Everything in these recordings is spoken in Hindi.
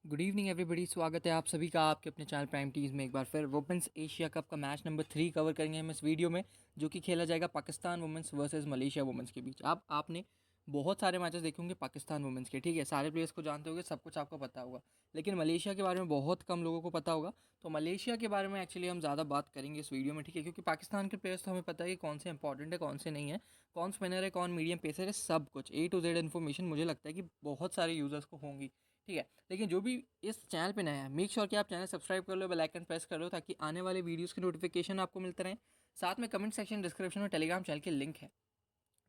गुड इवनिंग एवरीबॉडी, स्वागत है आप सभी का आपके अपने चैनल प्राइम टीज में। एक बार फिर वुमेंस एशिया कप का मैच नंबर 3 कवर करेंगे हम इस वीडियो में, जो कि खेला जाएगा Pakistan women's versus Malaysia women's के बीच। अब आपने बहुत सारे मैचेस देखे होंगे पाकिस्तान वुमेंस के, ठीक है, सारे प्लेयर्स को जानते होंगे, सब कुछ आपको पता होगा, लेकिन मलेशिया के बारे में बहुत कम लोगों को पता होगा। तो मलेशिया के बारे में एक्चुअली हम ज़्यादा बात करेंगे इस वीडियो में, ठीक है, क्योंकि पाकिस्तान के प्लेयर्स तो हमें पता है कि कौन से इंपॉर्टेंट है, कौन से नहीं है, कौन स्पिनर है, कौन मीडियम पेसर है, सब कुछ A to Z इन्फॉर्मेशन मुझे लगता है कि बहुत सारे यूजर्स को होंगी, ठीक है। लेकिन जो भी इस चैनल पे नया है, मेक श्योर कि आप चैनल सब्सक्राइब कर लो, बेल आइकन प्रेस कर लो, ताकि आने वाले वीडियोस की नोटिफिकेशन आपको मिलते रहें। साथ में कमेंट सेक्शन डिस्क्रिप्शन में टेलीग्राम चैनल के लिंक है,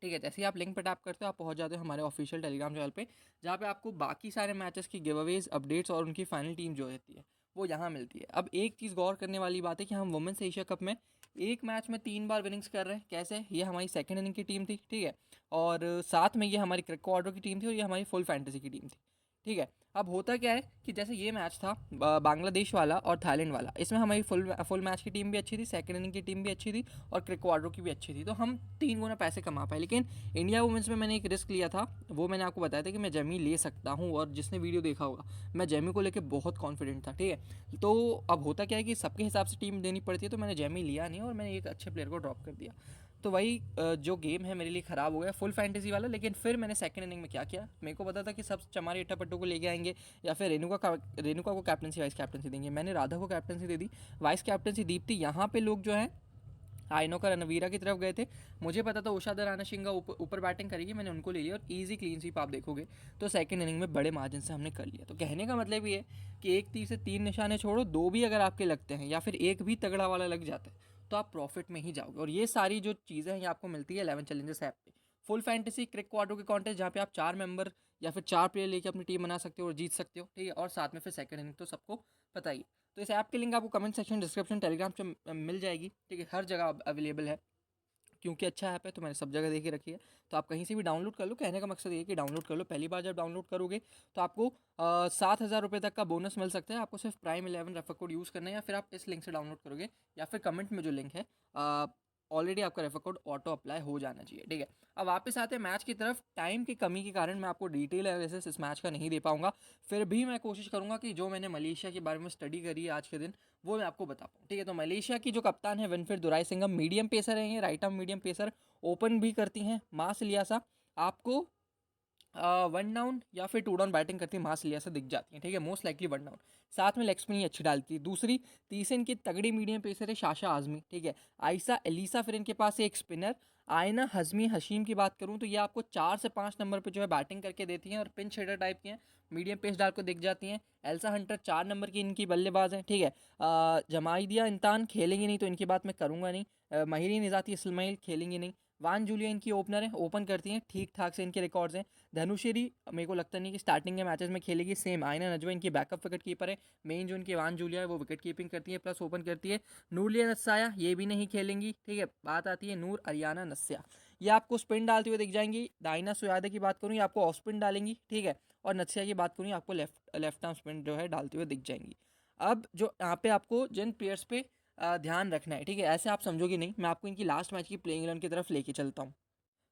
ठीक है। जैसे ही आप लिंक पर टैप करते हो आप पहुंच जाते हो हमारे ऑफिशियल टेलीग्राम चैनल पे, जहाँ पे आपको बाकी सारे मैचेस की गिव अवेज, अपडेट्स और उनकी फाइनल टीम जो रहती है वो यहाँ मिलती है। अब एक चीज़ गौर करने वाली बात है कि हम वुमेन्स एशिया कप में एक मैच में 3 बार विनिंग्स कर रहे हैं। कैसे? ये हमारी सेकंड इनिंग की टीम थी, ठीक है, और साथ में ये हमारी क्रिक ऑर्डर की टीम थी और ये हमारी फुल फैंटेसी की टीम थी, ठीक है। अब होता क्या है कि जैसे ये मैच था बांग्लादेश वाला और थाईलैंड वाला, इसमें हमारी फुल मैच की टीम भी अच्छी थी, सेकंड इनिंग की टीम भी अच्छी थी और क्रिकवाड्रो की भी अच्छी थी, तो हम 3 गुना पैसे कमा पाए। लेकिन इंडिया वुमेंस में मैंने एक रिस्क लिया था, वो मैंने आपको बताया था कि मैं जेमी ले सकता हूँ, और जिसने वीडियो देखा होगा मैं जेमी को लेकर बहुत कॉन्फिडेंट था, ठीक है। तो अब होता क्या है कि सबके हिसाब से टीम देनी पड़ती है, तो मैंने जेमी लिया नहीं और मैंने एक अच्छे प्लेयर को ड्रॉप कर दिया। तो वही जो गेम है मेरे लिए ख़राब हो गया फुल फैंटेसी वाला। लेकिन फिर मैंने सेकंड इनिंग में क्या किया, मेरे को पता था कि सब चमारी इट्टा पट्टू को लेके आएंगे या फिर रेणुका को कैप्टनसी वाइस कैप्टनसी देंगे। मैंने राधा को कैप्टनसी दे दी, वाइस कैप्टनसी दीप्ति। यहाँ पे लोग जो हैं आइनो का रणवीरा की तरफ गए थे। मुझे पता था उषा दराना सिंह ऊपर बैटिंग करेगी, मैंने उनको ले लिया और ईजी क्लीन स्वीप आप देखोगे तो सेकंड इनिंग में बड़े मार्जिन से हमने कर लिया। तो कहने का मतलब ये है कि एक तीर से 3 निशाने छोड़ो, 2 भी अगर आपके लगते हैं या फिर एक भी तगड़ा वाला लग जाता है तो आप प्रॉफिट में ही जाओगे। और ये सारी जो चीज़ें हैं ये आपको मिलती है 11 चैलेंजर्स ऐप पे। फुल फैंटेसी क्रिक क्वाड्रो के कॉन्टेस्ट, जहाँ पे आप 4 मेंबर या फिर 4 प्लेयर लेके अपनी टीम बना सकते हो और जीत सकते हो, ठीक है, और साथ में फिर सेकंड इनिंग तो सबको पता ही है। तो इस ऐप की लिंक आपको कमेंट सेक्शन, डिस्क्रिप्शन, टेलीग्राम पे मिल जाएगी, ठीक है, हर जगह अवेलेबल है, क्योंकि अच्छा ऐप है तो मैंने सब जगह दे के रखी है। तो आप कहीं से भी डाउनलोड कर लो। कहने का मकसद ये है कि डाउनलोड कर लो। पहली बार जब डाउनलोड करोगे तो आपको 7,000 रुपये तक का बोनस मिल सकता है। आपको सिर्फ Prime11 रेफर कोड यूज़ करना है, या फिर आप इस लिंक से डाउनलोड करोगे, या फिर कमेंट में जो लिंक है ऑलरेडी आपका रेफर कोड ऑटो अप्लाई हो जाना चाहिए, ठीक है। अब वापस आते हैं मैच की तरफ। टाइम की कमी के कारण मैं आपको डिटेल एनालिसिस इस मैच का नहीं दे पाऊंगा, फिर भी मैं कोशिश करूंगा कि जो मैंने मलेशिया के बारे में स्टडी करी है आज के दिन वो मैं आपको बता पाऊँ, ठीक है। तो मलेशिया की जो कप्तान है विनफ्रेड दुराईसिंघम, मीडियम पेसर है, ये right arm medium pacer, open भी करती हैं मास लियासा। आपको 1 डाउन या फिर 2 डाउन बैटिंग करती है मास लियासा दिख जाती है, ठीक है, मोस्ट लाइकली 1 डाउन। साथ में लेग स्पिन ही अच्छी डालती है। तीसरी इनकी तगड़ी मीडियम पेसर है शाशा आजमी, ठीक है। आयसा एलिसा, फिर इनके पास एक स्पिनर आयना हजमी हशीम की बात करूं तो ये आपको 4 से 5 नंबर पे जो है बैटिंग करके देती हैं और पिंच हिटर टाइप की हैं, मीडियम पेस डाल को दिख जाती हैं। एल्सा हंटर 4 नंबर की इनकी बल्लेबाज हैं, ठीक है। जमाइदिया इंतान खेलेंगी नहीं तो इनकी बात मैं करूंगा नहीं। महिरीन निजाती इस्माइल खेलेंगी नहीं। वान जूलिया इनकी ओपनर है, ओपन करती हैं, ठीक ठाक से इनके रिकॉर्ड्स हैं। धनुश्री मेरे को लगता नहीं कि स्टार्टिंग के मैचेस में खेलेगी। सेम आयना नजवा इनकी बैकअप विकेट कीपर है। मेन जो इनकी वान जूलिया है वो विकेट कीपिंग करती है प्लस ओपन करती है। नूरलिया नस्साया ये भी नहीं खेलेंगी, ठीक है। बात आती है नूर अरियाना नस्या, ये आपको स्पिन डालते हुए दिख जाएंगी। डाइना सुयादा की बात करूँ ये आपको ऑफ स्पिन डालेंगी, ठीक है, और नस्या की बात करूँ आपको लेफ्ट आर्म स्पिन जो है डालते हुए दिख जाएंगी। अब जो यहाँ पे आपको जिन प्लेयर्स पे ध्यान रखना है, ठीक है, ऐसे आप समझोगे नहीं, मैं आपको इनकी लास्ट मैच की प्लेइंग 11 की तरफ लेके चलता हूँ।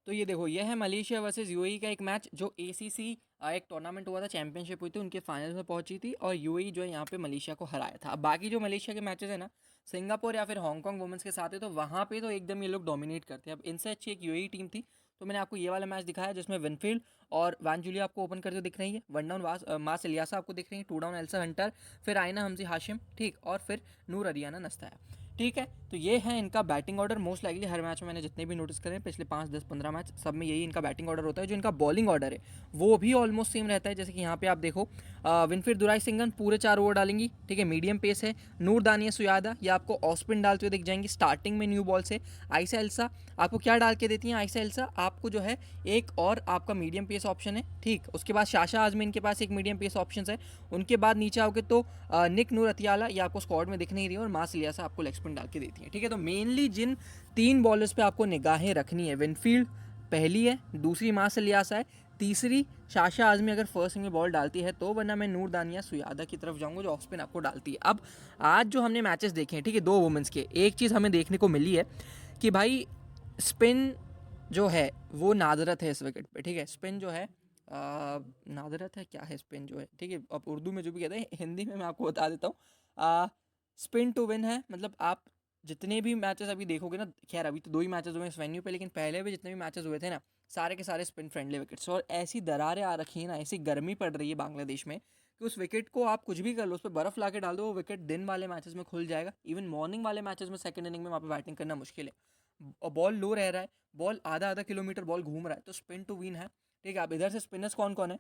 तो ये देखो, ये है मलेशिया वर्सेस यूएई का एक मैच जो एसीसी एक टूर्नामेंट हुआ था, चैंपियनशिप हुई थी, उनके फाइनल में पहुंची थी और यूएई जो है यहाँ पे मलेशिया को हराया था। अब बाकी जो मलेशिया के मैचेस है ना, सिंगापुर या फिर हांगकांग वुमेंस के साथ है, तो वहाँ पे तो एकदम ये लोग डोमिनेट करते हैं। अब इनसे अच्छी एक यूएई टीम थी, तो मैंने आपको ये वाला मैच दिखाया जिसमें विनफील्ड और वानजूलिया आपको ओपन करते दिख रही है। 1 डाउन मास इलियासा आपको दिख रही है, 2 डाउन एल्सा हंटर, फिर आयना हमजी हाशिम, ठीक, और फिर नूर अरियाना नस्ताया, ठीक है। तो ये है इनका बैटिंग ऑर्डर। मोस्ट लाइकली हर मैच में मैंने जितने भी नोटिस करे पिछले 5, 10, 15 मैच, सब में यही इनका बैटिंग ऑर्डर होता है। जो इनका बॉलिंग ऑर्डर है वो भी ऑलमोस्ट सेम रहता है। जैसे कि यहाँ पे आप देखो, विनफील्ड दुराईसिंघम पूरे 4 ओवर डालेंगी, ठीक है, मीडियम पेस है। नूर दानिया सुयादा ये आपको ऑफ स्पिन डालते हुए दिख जाएंगी स्टार्टिंग में न्यू बॉल से। आयसा एल्सा आपको क्या डाल के देती हैं? आयसा एल्सा आपको जो है एक और आपका मीडियम पेस ऑप्शन है, ठीक। उसके बाद शाशा आजमी इनके पास एक मीडियम पेस ऑप्शन है। उनके बाद नीचे आओगे तो निक नूर अतियाला ये आपको स्क्वाड में दिख नहीं रही है और मास लियासा आपको लेग स्पिन डाल के देती है, ठीक है। तो मेनली जिन 3 बॉलर्स पे आपको निगाहें रखनी है, विनफील्ड पहली है, दूसरी मास लियासा है, तीसरी शाशा आजमी अगर फर्स्ट में बॉल डालती है तो, वरना मैं नूर दानिया सुयादा की तरफ जाऊंगा जो ऑफ स्पिन आपको डालती है। अब आज जो हमने मैचेस देखे हैं, ठीक है, 2 वुमेंस के, एक चीज़ हमें देखने को मिली है कि भाई स्पिन जो है वो नादरत है इस विकेट पे, ठीक है। स्पिन जो है नादरत है क्या है स्पिन जो है, ठीक है, अब उर्दू में जो भी कहते हैं, हिंदी में मैं आपको बता देता हूँ। स्पिन टू विन है, मतलब आप जितने भी मैचेस अभी देखोगे ना, खैर अभी तो 2 ही मैचेस हुए हैं इस वेन्यू पे, लेकिन पहले भी जितने भी मैचेस हुए थे ना, सारे के सारे स्पिन फ्रेंडली विकेट्स, और ऐसी दरारें आ रखी हैं ना, ऐसी गर्मी पड़ रही है बांग्लादेश में कि उस विकेट को आप कुछ भी कर लो, उस पर बर्फ़ ला के डाल दो, वो विकेट दिन वाले मैचेस में खुल जाएगा। इवन मॉर्निंग वाले मैचेस में सेकंड इनिंग में वहाँ पे बैटिंग करना मुश्किल है, और बॉल लो रह रहा है, बॉल आधा आधा किलोमीटर बॉल घूम रहा है, तो स्पिन टू विन है। ठीक है, अब इधर से स्पिनर्स कौन कौन है,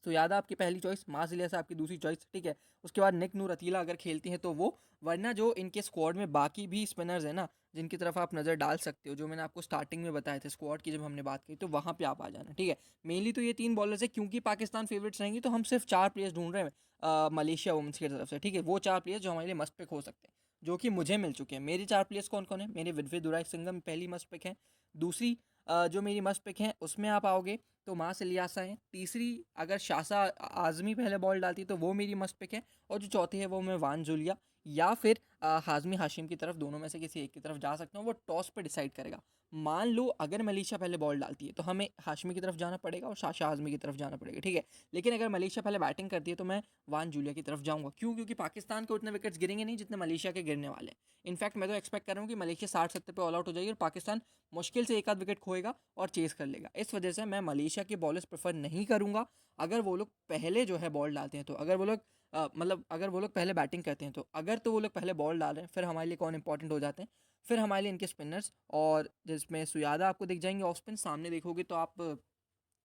तो याद है आपकी पहली चॉइस, मास इलियास आपकी दूसरी चॉइस, ठीक है। उसके बाद निक नूर अतीला अगर खेलती हैं तो वो, वरना जो इनके स्क्वाड में बाकी भी स्पिनर्स हैं ना, जिनकी तरफ आप नज़र डाल सकते हो, जो मैंने आपको स्टार्टिंग में बताए थे स्क्वाड की जब हमने बात की, तो वहाँ पे आप आ जाना, ठीक है। मेनली तो ये 3 बॉलर्स है, क्योंकि पाकिस्तान फेवरेट्स रहेंगी तो हम सिर्फ 4 प्लेयर्स ढूंढ रहे हैं मलेशिया वुमेंस की तरफ से, ठीक है। वो 4 प्लेयर्स जो हमारे लिए मस्ट पिक हो सकते हैं, जो कि मुझे मिल चुके हैं। मेरे 4 प्लेयर्स कौन कौन है, मेरे विदवे दुराई सिंगम पहली मस्ट पिक है। दूसरी जो मेरी मस्ट पिक है उसमें आप आओगे तो मास इलियासा है। तीसरी अगर शासा आज़मी पहले बॉल डालती तो वो मेरी मस्ट पिक है। और जो चौथी है वो मैं वान जूलिया या फिर हाज़मी हाशिम की तरफ, दोनों में से किसी एक की तरफ जा सकता हूँ, वो टॉस पे डिसाइड करेगा। मान लो अगर मलेशिया पहले बॉल डालती है तो हमें हाशमी की तरफ जाना पड़ेगा और शाशा आज़मी की तरफ जाना पड़ेगा, ठीक है। लेकिन अगर मलेशिया पहले बैटिंग करती है तो मैं वान जूलिया की तरफ जाऊँगा। क्यों? क्योंकि पाकिस्तान को उतने विकेट्स गिरेंगे नहीं जितने मलेशिया के गिरने वाले हैं। इनफैक्ट मैं तो एक्सपेक्ट कर रहा हूँ कि मलेशिया 60-70 पे ऑल आउट हो जाएगी और पाकिस्तान मुश्किल से एक आध विकेट खोएगा और चेस कर लेगा। इस वजह से मैं मलेशिया के बॉलर्स प्रेफर नहीं करूँगा। अगर वो लोग पहले जो है बॉल डालते हैं तो, अगर वो लोग मतलब अगर वो लोग पहले बैटिंग करते हैं तो, अगर तो वो लोग पहले बॉल डाल रहे हैं, फिर हमारे लिए कौन इंपॉर्टेंट हो जाते हैं, फिर हमारे लिए इनके स्पिनर्स। और जिसमें सुयादा आपको दिख जाएंगे ऑफ स्पिन, सामने देखोगे तो आप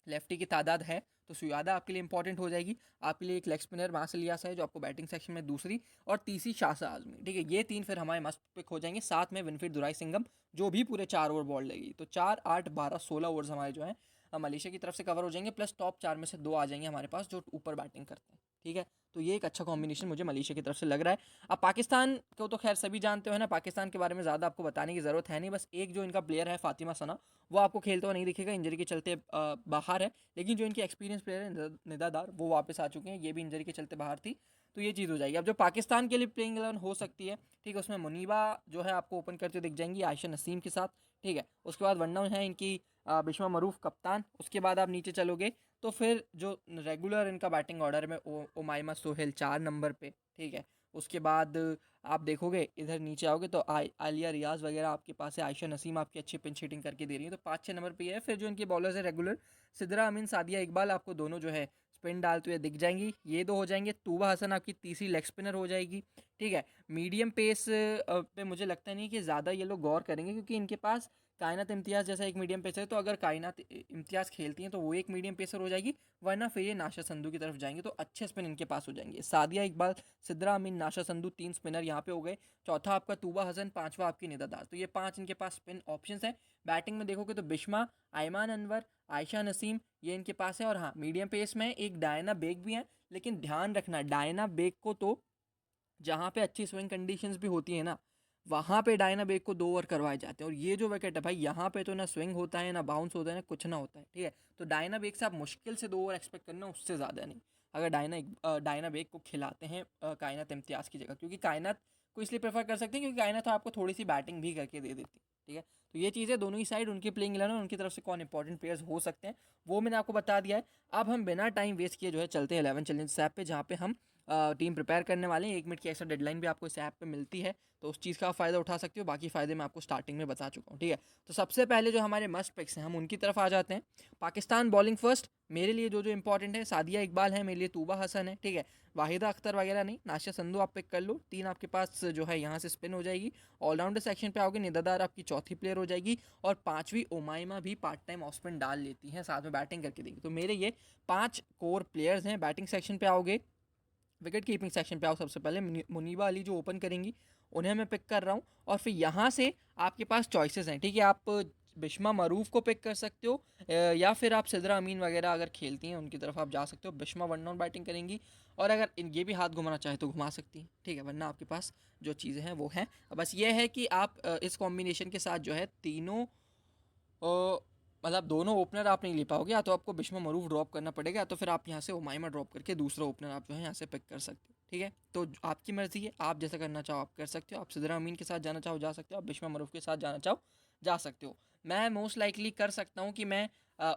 लेफ्टी की तादाद है तो सुयादा आपके लिए इंपॉर्टेंट हो जाएगी। आपके लिए एक लेग स्पिनर मास इलियास है जो आपको बैटिंग सेक्शन में दूसरी, और तीसरी शासा आजमी, ठीक है। ये 3 फिर हमारे मस्ट पिक हो जाएंगे, साथ में विनफिट दुराई सिंगम जो भी पूरे 4 ओवर बॉल लेगी। तो 4, 8, 12, 16 ओवर्स हमारे जो है मलेशिया की तरफ से कवर हो जाएंगे, प्लस टॉप 4 में से 2 आ जाएंगे हमारे पास जो ऊपर बैटिंग करते हैं, ठीक है। तो ये एक अच्छा कॉम्बिनेशन मुझे मलेशिया की तरफ से लग रहा है। अब पाकिस्तान को तो खैर सभी जानते हो है ना, पाकिस्तान के बारे में ज़्यादा आपको बताने की ज़रूरत है नहीं। बस एक जो इनका प्लेयर है फातिमा सना, वो आपको खेलता हुआ नहीं दिखेगा, इंजरी के चलते बाहर है। लेकिन जो इनकी एक्सपीरियंस प्लेयर है निदादार, वो वापस आ चुके हैं, ये भी इंजरी के चलते बाहर थी। तो ये चीज़ हो जाएगी। अब जो पाकिस्तान के लिए प्लेइंग 11 हो सकती है, ठीक है, उसमें मुनीबा जो है आपको ओपन करते दिख जाएंगी आयशा नसीम के साथ, ठीक है। उसके बाद वन डाउन है इनकी बिश्मा मरूफ कप्तान। उसके बाद आप नीचे चलोगे तो फिर जो रेगुलर इनका बैटिंग ऑर्डर में उमाइमा सोहेल 4 नंबर पे, ठीक है। उसके बाद आप देखोगे इधर नीचे आओगे तो आलिया रियाज वगैरह आपके पास है, आयशा नसीम आपकी अच्छी पिंच हिटिंग करके दे रही है, तो 5-6 नंबर पे है। फिर जो इनके बॉलर्स है रेगुलर, सिद्रा अमीन सादिया इकबाल आपको दोनों जो है स्पिन डालते हुए दिख जाएंगी, ये 2 हो जाएंगे। तूबा हसन आपकी तीसरी लेग स्पिनर हो जाएगी, ठीक है। मीडियम पेस पे मुझे लगता नहीं कि ज़्यादा ये लोग गौर करेंगे, क्योंकि इनके पास कायनात इम्तियाज़ जैसा एक मीडियम पेसर है, तो अगर कायनात इम्तियाज़ खेलती हैं तो वो एक मीडियम पेसर हो जाएगी, वरना फिर ये नाशा संधू की तरफ जाएंगे, तो अच्छे स्पिन इनके पास हो जाएंगे। सादिया इकबाल, सिद्रा अमीन, नाशा संधू 3 स्पिनर यहाँ पे हो गए। चौथा आपका तूबा हसन, पांचवा आपकी निदादार, तो ये 5 इनके पास स्पिन ऑप्शंस हैं। बैटिंग में देखोगे तो बिश्मा, आयमान अनवर, आयशा नसीम, ये इनके पास है। और हाँ, मीडियम पेस में एक डायना बेग भी है, लेकिन ध्यान रखना डायना बेग को तो जहाँ पे अच्छी स्विंग कंडीशंस भी होती है ना, वहाँ पे डायना बेग को 2 ओवर करवाए जाते हैं। और ये जो विकेट है भाई, यहाँ पे तो ना स्विंग होता है, ना बाउंस होता है, ना कुछ ना होता है, ठीक है। तो डायना बेग से आप मुश्किल से 2 ओवर एक्सपेक्ट करना, उससे ज़्यादा नहीं, अगर डायना बेग को खिलाते हैं कायनात इम्तियाज़ की जगह। क्योंकि कायनात को इसलिए प्रेफर कर सकते हैं क्योंकि कायनात तो आपको थोड़ी सी बैटिंग भी करके दे देती है, ठीक है। तो ये चीज़ें दोनों ही साइड उनकी प्लेइंग 11 और उनकी तरफ से कौन इंपॉर्टेंट प्लेयर्स हो सकते हैं वो मैंने आपको बता दिया है। अब हम बिना टाइम वेस्ट किए जो है चलते हैं 11 चैलेंज ऐप पे, जहाँ पे हम टीम प्रिपेयर करने वाले हैं। 1 मिनट की एक्स्ट्रा डेडलाइन भी आपको इस ऐप पे मिलती है, तो उस चीज़ का फ़ायदा उठा सकते हो। बाकी फ़ायदे मैं आपको स्टार्टिंग में बता चुका हूँ, ठीक है। तो सबसे पहले जो हमारे मस्ट पिक्स हैं हम उनकी तरफ आ जाते हैं। पाकिस्तान बॉलिंग फर्स्ट, मेरे लिए जो जो इंपॉर्टेंट है, सादिया इकबाल है मेरे लिए, तूबा हसन है, ठीक है। वाहिदा अख्तर वगैरह नहीं, नाशिया संधू आप पिक कर लो। 3 आपके पास जो है यहाँ से स्पिन हो जाएगी। ऑलराउंडर सेक्शन पे आओगे, निदादार आपकी चौथी प्लेयर हो जाएगी। और 5वीं उमाइमा भी पार्ट टाइम ऑफ स्पिन डाल लेती हैं, साथ में बैटिंग करके देंगी। तो मेरे ये 5 कोर प्लेयर्स हैं। बैटिंग सेक्शन पे आओगे, विकेट कीपिंग सेक्शन पे आओ, सबसे पहले मुनीबा अली जो ओपन करेंगी उन्हें मैं पिक कर रहा हूँ। और फिर यहाँ से आपके पास चॉइसेस हैं, ठीक है। आप बिश्मा मरूफ को पिक कर सकते हो, या फिर आप सिद्रा अमीन वगैरह अगर खेलती हैं उनकी तरफ आप जा सकते हो। बिश्मा वन डाउन बैटिंग करेंगी, और अगर ये भी हाथ घुमाना चाहे तो घुमा सकती हैं, ठीक है। वरना आपके पास जो चीज़ें हैं वो हैं। बस ये है कि आप इस कॉम्बिनेशन के साथ जो है तीनों मतलब दोनों ओपनर आप नहीं ले पाओगे, या तो आपको बिश्मा मरूफ ड्रॉप करना पड़ेगा, या तो फिर आप यहाँ से उमाइमा ड्रॉप करके दूसरा ओपनर आप जो है यहाँ से पिक कर सकते हो, ठीक है। तो आपकी मर्ज़ी है, आप जैसा करना चाहो आप कर सकते हो। आप सिद्रा अमीन के साथ जाना चाहो जा सकते हो, आप बिश्मा मरूफ के साथ जाना चाहो जा सकते हो। मैं मोस्ट लाइकली कर सकता हूँ कि मैं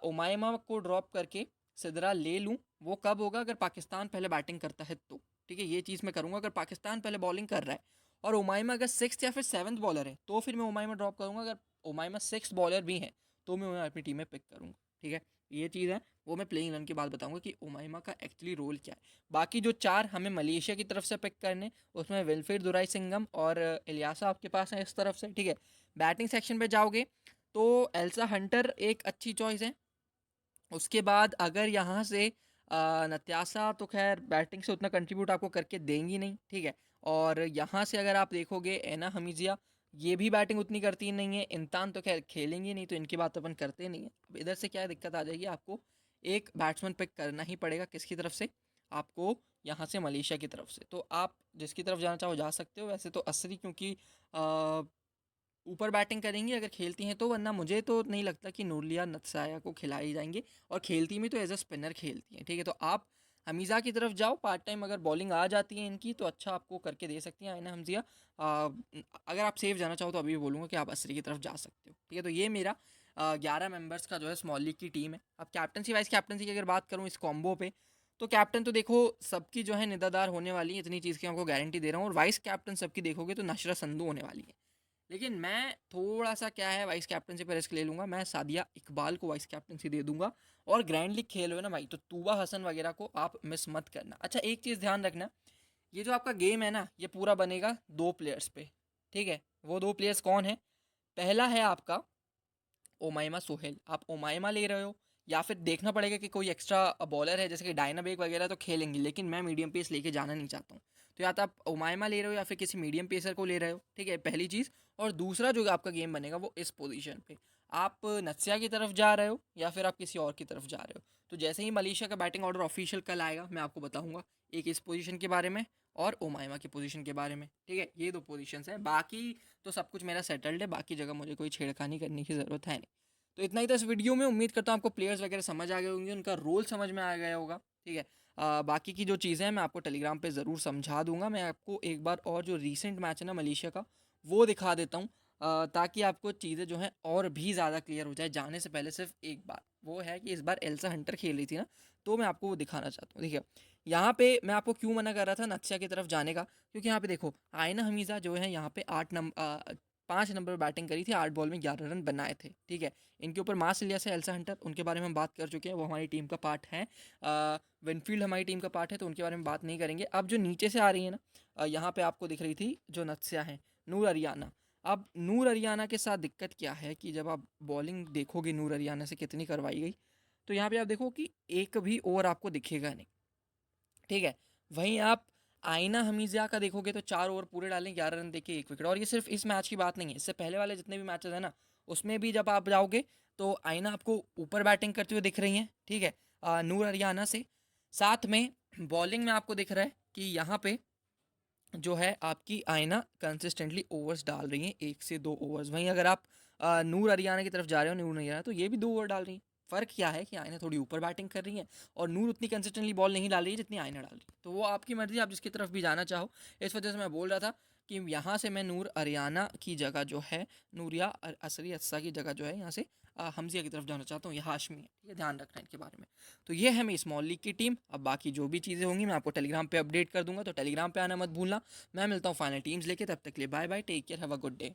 उमाइमा को ड्रॉप करके सिदरा ले लूँ, वो कब होगा अगर पाकिस्तान पहले बैटिंग करता है तो, ठीक है, ये चीज़ मैं करूँगा। अगर पाकिस्तान पहले बॉलिंग कर रहा है और उमाइमा अगर सिक्स या फिर सेवन्थ बॉलर है तो फिर मैं उमाइमा ड्रॉप करूँगा। अगर उमाइमा सिक्स बॉलर भी हैं तो मैं उन्हें अपनी टीम में पिक करूँगा, ठीक है। ये चीज़ है, वो मैं प्लेइंग 11 के बाद बताऊंगा कि उमाइमा का एक्चुअली रोल क्या है। बाकी जो चार हमें मलेशिया की तरफ से पिक करने, उसमें विल्फ्रेड दुराई सिंघम और इलियासा आपके पास है इस तरफ से, ठीक है। बैटिंग सेक्शन पे जाओगे तो एल्सा हंटर एक अच्छी चॉइस है। उसके बाद अगर यहाँ से नत्यासा तो खैर बैटिंग से उतना कंट्रीब्यूट आपको करके देंगी नहीं, ठीक है। और यहाँ से अगर आप देखोगे एना हमीजिया, ये भी बैटिंग उतनी करती नहीं है। इंतान तो खैर खेलेंगे नहीं तो इनकी बात अपन करते नहीं है। अब इधर से क्या दिक्कत आ जाएगी, आपको एक बैट्समैन पिक करना ही पड़ेगा। किसकी तरफ से? आपको यहाँ से मलेशिया की तरफ से। तो आप जिसकी तरफ जाना चाहो जा सकते हो। वैसे तो असरी क्योंकि ऊपर बैटिंग करेंगी अगर खेलती हैं तो, वरना मुझे तो नहीं लगता कि नूरलिया नत्साया को खिलाई जाएंगे। और खेलती भी तो एज अ स्पिनर खेलती हैं, ठीक है। तो आप हमीज़ा की तरफ जाओ, पार्ट टाइम अगर बॉलिंग आ जाती है इनकी तो अच्छा आपको करके दे सकती हैं आयना हमजिया। अगर आप सेफ जाना चाहो तो अभी भी बोलूँगा कि आप असरी की तरफ जा सकते हो, ठीक है। तो ये मेरा 11 मेंबर्स का जो है स्मॉल लीग की टीम है। अब कैप्टनसी वाइस कैप्टनसी की अगर बात करूँ इस कॉम्बो पे, तो कैप्टन तो देखो सबकी जो है निदादार होने वाली है, इतनी चीज़ की आपको गारंटी दे रहा हूँ। और वाइस कैप्टन सबकी देखोगे तो नशरा संधू होने वाली है। लेकिन मैं थोड़ा सा क्या है, वाइस कैप्टनसी पर रिस्क ले लूँगा। मैं सादिया इकबाल को वाइस कैप्टनसी दे दूंगा। और ग्रैंड लीग खेल रहे हो ना भाई, तो तूबा हसन वगैरह को आप मिस मत करना। अच्छा, एक चीज़ ध्यान रखना, ये जो आपका गेम है ना, ये पूरा बनेगा दो प्लेयर्स पे, ठीक है। वो दो प्लेयर्स कौन है? पहला है आपका ओमाइमा सोहेल। आप ओमाइमा ले रहे हो या फिर देखना पड़ेगा कि कोई एक्स्ट्रा बॉलर है जैसे कि डायना बेग वगैरह तो खेलेंगे, लेकिन मैं मीडियम पेस लेके जाना नहीं चाहता हूँ। तो या तो आप ओमाइमा ले रहे हो या फिर किसी मीडियम पेसर को ले रहे हो, ठीक है, पहली चीज़। और दूसरा जो आपका गेम बनेगा वो इस पोजीशन पे, आप नत्सिया की तरफ जा रहे हो या फिर आप किसी और की तरफ जा रहे हो। तो जैसे ही मलेशिया का बैटिंग ऑर्डर ऑफिशियल कल आएगा मैं आपको बताऊंगा, एक इस पोजीशन के बारे में और ओमाइमा की पोजीशन के बारे में, ठीक है। ये दो पोजीशंस हैं, बाकी तो सब कुछ मेरा सेटल्ड है। बाकी जगह मुझे कोई छेड़खानी करने की ज़रूरत है नहीं। तो इतना ही था इस वीडियो में। उम्मीद करता हूँ आपको प्लेयर्स वगैरह समझ आ गए होंगे, उनका रोल समझ में आ गया होगा, ठीक है। बाकी की जो चीज़ें हैं मैं आपको टेलीग्राम पे ज़रूर समझा दूंगा। मैं आपको एक बार और जो रीसेंट मैच है ना मलेशिया का, वो दिखा देता हूँ, ताकि आपको चीज़ें जो हैं और भी ज़्यादा क्लियर हो जाए जाने से पहले सिर्फ एक बार। वो है कि इस बार एल्सा हंटर खेल रही थी ना, तो मैं आपको वो दिखाना चाहता हूँ। देखिए, यहाँ पे मैं आपको क्यों मना कर रहा था नत्सिया की तरफ जाने का, क्योंकि यहाँ पे देखो आयना हमीज़ा जो है यहाँ पे 5 नंबर बैटिंग करी थी, 8 बॉल में 11 रन बनाए थे, ठीक है। इनके ऊपर मार्क्स लिया से एल्सा हंटर, उनके बारे में हम बात कर चुके हैं, वो हमारी टीम का पार्ट है। विनफील्ड हमारी टीम का पार्ट है, तो उनके बारे में बात नहीं करेंगे। अब जो नीचे से आ रही है ना, यहाँ पे आपको दिख रही थी जो नत्सिया है, नूर अरियाना। अब नूर अरियाना के साथ दिक्कत क्या है कि जब आप बॉलिंग देखोगे नूर अरियाना से कितनी करवाई गई, तो यहाँ पे आप देखो कि एक भी ओवर आपको दिखेगा नहीं, ठीक है। वहीं आप आइना हमीज़ा का देखोगे तो 4 ओवर पूरे डालें, 11 रन देके 1 विकेट। और ये सिर्फ इस मैच की बात नहीं है, इससे पहले वाले जितने भी मैचेस हैं ना, उसमें भी जब आप जाओगे तो आइना आपको ऊपर बैटिंग करते हुए दिख रही हैं, ठीक है, नूर हरियाणा से। साथ में बॉलिंग में आपको दिख रहा है कि यहाँ पे जो है आपकी आयना कंसिस्टेंटली ओवर्स डाल रही हैं, 1 से 2 ओवर्स। वहीं अगर आप नूर हरियाणा की तरफ जा रहे हो, नूर हरियाणा, तो ये भी 2 ओवर डाल रही हैं। फ़र्क क्या है कि आयना थोड़ी ऊपर बैटिंग कर रही है और नूर उतनी कंसिस्टेंटली बॉल नहीं डाल रही है जितनी आयना डाल रही है। तो वो आपकी मर्ज़ी, आप जिसकी तरफ भी जाना चाहो। इस वजह से मैं बोल रहा था कि यहाँ से मैं नूर हरियाणा की जगह जो है, नूरिया असरी अस्सा की जगह जो है, यहाँ से हमजिया की तरफ जाना चाहता हूँ। ये हाशमी है, ठीक है, ध्यान रखना इनके बारे में। तो ये है मेरी स्मॉल लीग की टीम। अब बाकी जो भी चीज़ें होंगी मैं आपको टेलीग्राम पे अपडेट कर दूंगा, तो टेलीग्राम पे आना मत भूलना। मैं मिलता हूँ फाइनल टीम्स लेके, तब तक के लिए bye bye, take care, have a good day.